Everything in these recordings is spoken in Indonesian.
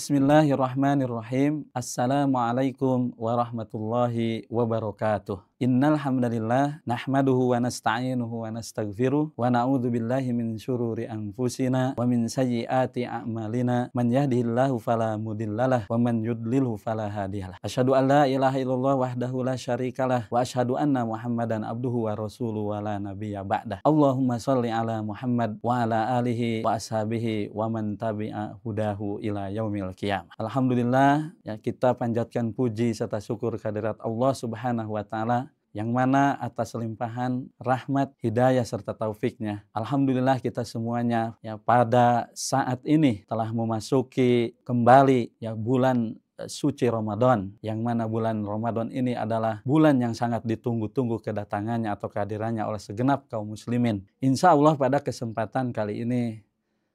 Bismillahirrahmanirrahim. Assalamualaikum warahmatullahi wabarakatuh. Innal hamdalillah nahmaduhu wa nasta'inuhu wa nastaghfiruh wa na'udzu billahi min syururi anfusina wa min sayyiati a'malina man yahdihillahu fala mudhillalah wa man yudlilhu fala hadiyalah. Asyhadu an la ilaha illallah wahdahu la syarikalah wa asyhadu anna Muhammadan abduhu wa rasuluhu wa la nabiyya ba'dah. Allahumma shalli ala Muhammad wa ala alihi wa ashabihi wa man tabi'a hudahu ila yaumil qiyamah. Alhamdulillah, ya, kita panjatkan puji serta syukur kehadirat Allah Subhanahu wa taala yang mana atas limpahan rahmat, hidayah serta taufiknya, alhamdulillah kita semuanya ya pada saat ini telah memasuki kembali ya bulan suci Ramadan, yang mana bulan Ramadan ini adalah bulan yang sangat ditunggu-tunggu kedatangannya atau kehadirannya oleh segenap kaum muslimin. Insya Allah pada kesempatan kali ini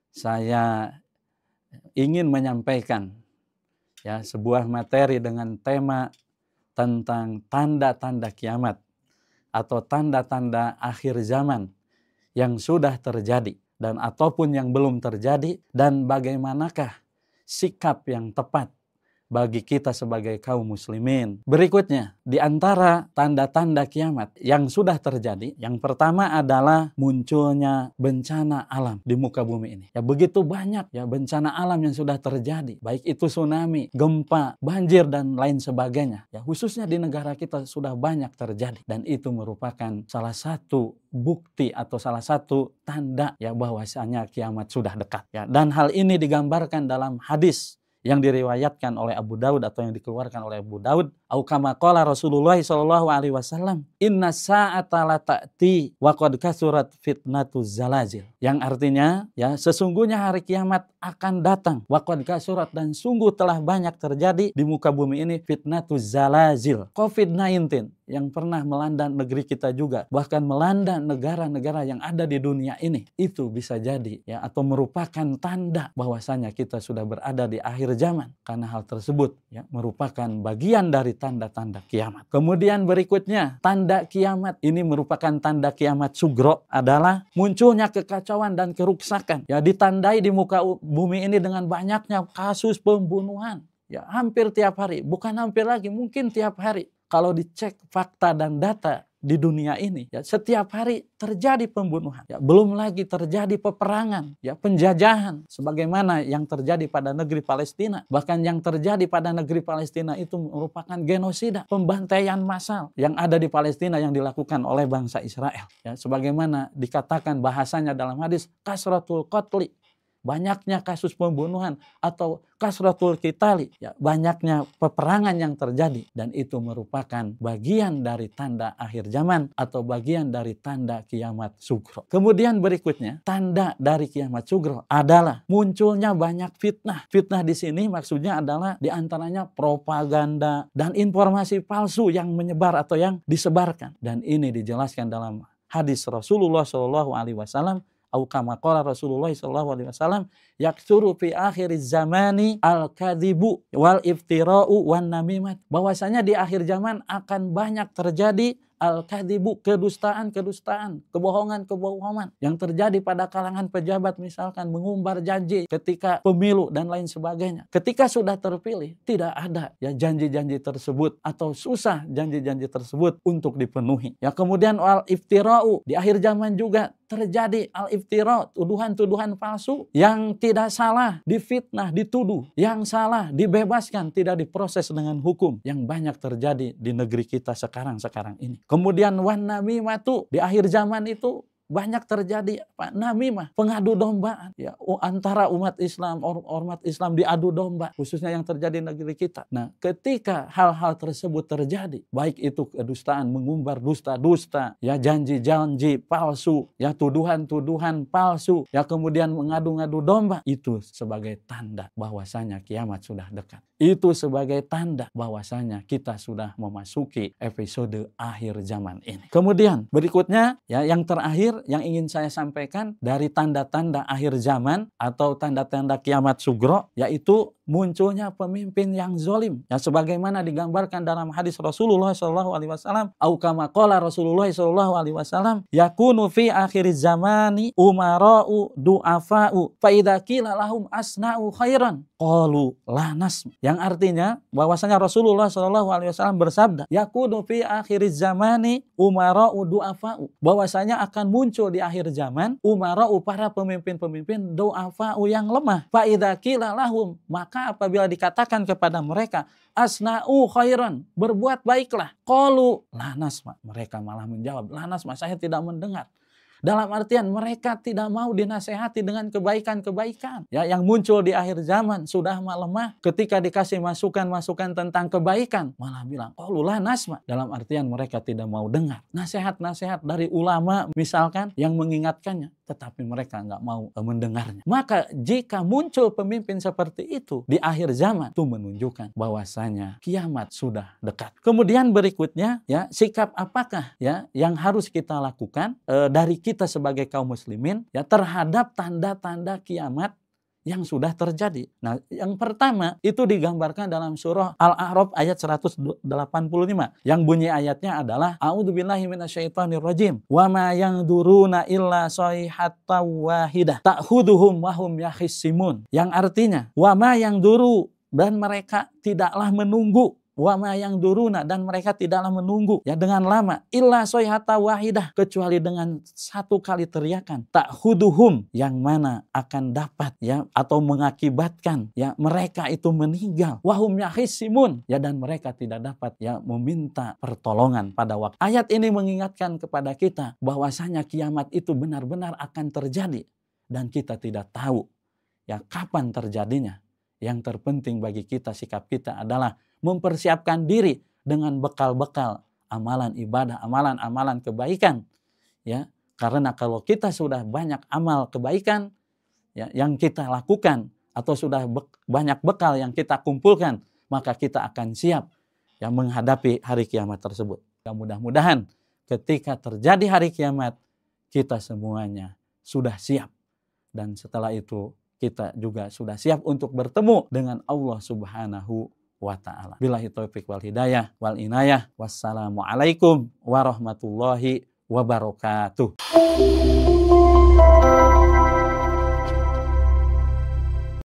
saya ingin menyampaikan ya sebuah materi dengan tema tentang tanda-tanda kiamat atau tanda-tanda akhir zaman yang sudah terjadi dan ataupun yang belum terjadi, dan bagaimanakah sikap yang tepat bagi kita sebagai kaum muslimin. Berikutnya, di antara tanda-tanda kiamat yang sudah terjadi, yang pertama adalah munculnya bencana alam di muka bumi ini. Ya begitu banyak ya bencana alam yang sudah terjadi, baik itu tsunami, gempa, banjir dan lain sebagainya. Ya khususnya di negara kita sudah banyak terjadi, dan itu merupakan salah satu bukti atau salah satu tanda ya bahwasanya kiamat sudah dekat. Ya, dan hal ini digambarkan dalam hadis yang diriwayatkan oleh Abu Daud atau yang dikeluarkan oleh Abu Daud, au kama qala Rasulullah sallallahu alaihi wasallam, inna sa'ata la ta'ti wa qad kasurat fitnatuz zalazil. Yang artinya ya sesungguhnya hari kiamat akan datang, wa qad kasurat, dan sungguh telah banyak terjadi di muka bumi ini fitnatuz zalazil. COVID-19 yang pernah melanda negeri kita juga, bahkan melanda negara-negara yang ada di dunia ini, itu bisa jadi ya atau merupakan tanda bahwasanya kita sudah berada di akhir zaman, karena hal tersebut ya merupakan bagian dari tanda-tanda kiamat. Kemudian berikutnya, tanda kiamat ini merupakan tanda kiamat sugro, adalah munculnya kekacauan dan kerusakan ya, ditandai di muka bumi ini dengan banyaknya kasus pembunuhan ya, hampir tiap hari, bukan hampir lagi, mungkin tiap hari. Kalau dicek fakta dan data di dunia ini, ya, setiap hari terjadi pembunuhan. Ya, belum lagi terjadi peperangan, ya, penjajahan, sebagaimana yang terjadi pada negeri Palestina. Bahkan yang terjadi pada negeri Palestina itu merupakan genosida, pembantaian massal yang ada di Palestina yang dilakukan oleh bangsa Israel. Ya, sebagaimana dikatakan bahasanya dalam hadis, kasratul qatli, banyaknya kasus pembunuhan, atau kasratul qitali, ya, banyaknya peperangan yang terjadi, dan itu merupakan bagian dari tanda akhir zaman atau bagian dari tanda kiamat sugro. Kemudian berikutnya, tanda dari kiamat sugro adalah munculnya banyak fitnah. Fitnah di sini maksudnya adalah diantaranya propaganda dan informasi palsu yang menyebar atau yang disebarkan, dan ini dijelaskan dalam hadis Rasulullah SAW, au kama qala Rasulullah sallallahu alaihi wasallam, yaksuru fi akhir zamani al-kadzibu wal iftira'u wan namimat. Bahwasanya di akhir zaman akan banyak terjadi al-kadzibu, kedustaan-kedustaan, kebohongan-kebohongan yang terjadi pada kalangan pejabat, misalkan mengumbar janji ketika pemilu dan lain sebagainya. Ketika sudah terpilih, tidak ada ya janji-janji tersebut atau susah janji-janji tersebut untuk dipenuhi. Ya, kemudian al-iftira'u, di akhir zaman juga terjadi al-iftira, tuduhan-tuduhan palsu, yang tidak salah difitnah, dituduh, yang salah dibebaskan, tidak diproses dengan hukum, yang banyak terjadi di negeri kita sekarang ini. Kemudian wan namimatu, di akhir zaman itu banyak terjadi namimah, pengadu dombaan ya, antara umat Islam, ormas Islam diadu domba, khususnya yang terjadi di negeri kita. Nah, ketika hal-hal tersebut terjadi, baik itu kedustaan, mengumbar dusta-dusta, ya, janji-janji palsu, ya, tuduhan-tuduhan palsu, ya, kemudian mengadu-ngadu domba, itu sebagai tanda bahwasanya kiamat sudah dekat. Itu sebagai tanda bahwasanya kita sudah memasuki episode akhir zaman ini. Kemudian berikutnya ya, yang terakhir yang ingin saya sampaikan dari tanda-tanda akhir zaman atau tanda-tanda kiamat sugro, yaitu munculnya pemimpin yang zolim. Ya sebagaimana digambarkan dalam hadis Rasulullah SAW, au kama qala Rasulullah SAW, yakunu fi akhir zamani umara'u du'afa'u fa idza qila lahum asna'u khairan qalu la nasma. Yang artinya bahwasanya Rasulullah SAW bersabda, yakunu fi akhir zamani umara'u du'afa'u, bahwasanya akan muncul di akhir zaman umara'u, para pemimpin-pemimpin, du'afa'u, yang lemah. Fa idza qila lahum, maka apabila dikatakan kepada mereka asna'u khairan, berbuat baiklah, qalu la nasma, mereka malah menjawab la nasma, saya tidak mendengar. Dalam artian mereka tidak mau dinasehati dengan kebaikan-kebaikan. Ya, yang muncul di akhir zaman sudah lemah, ketika dikasih masukan-masukan tentang kebaikan malah bilang qalu la nasma. Dalam artian mereka tidak mau dengar nasihat-nasihat dari ulama misalkan yang mengingatkannya, tetapi mereka nggak mau mendengarnya. Maka jika muncul pemimpin seperti itu di akhir zaman, itu menunjukkan bahwasanya kiamat sudah dekat. Kemudian berikutnya, ya, sikap apakah ya yang harus kita lakukan dari kita sebagai kaum muslimin ya terhadap tanda-tanda kiamat yang sudah terjadi. Nah, yang pertama itu digambarkan dalam surah Al-A'raf ayat 185. Yang bunyi ayatnya adalah a'udzubillahi minasyaitonirrajim. Wa ma yangduruna illa sayhatan wahidah ta'khuduhum wa hum yakhisimun. Yang artinya wa ma yangduru, dan mereka tidaklah menunggu, wa ma yangduruna, dan mereka tidaklah menunggu ya dengan lama, illa sayhata wahidah, kecuali dengan satu kali teriakan, ta'khuduhum, yang mana akan dapat ya atau mengakibatkan ya mereka itu meninggal, wahum yakhisimun, ya, dan mereka tidak dapat ya meminta pertolongan pada waktu. Ayat ini mengingatkan kepada kita bahwasanya kiamat itu benar-benar akan terjadi dan kita tidak tahu ya kapan terjadinya. Yang terpenting bagi kita, sikap kita adalah mempersiapkan diri dengan bekal-bekal amalan ibadah, amalan-amalan kebaikan, ya. Karena kalau kita sudah banyak amal kebaikan ya yang kita lakukan atau sudah banyak bekal yang kita kumpulkan, maka kita akan siap ya menghadapi hari kiamat tersebut. Ya, mudah-mudahan ketika terjadi hari kiamat kita semuanya sudah siap, dan setelah itu kita juga sudah siap untuk bertemu dengan Allah Subhanahu wa ta'ala. Billahi taufiq wal hidayah wal inayah. Wassalamualaikum warahmatullahi wabarakatuh.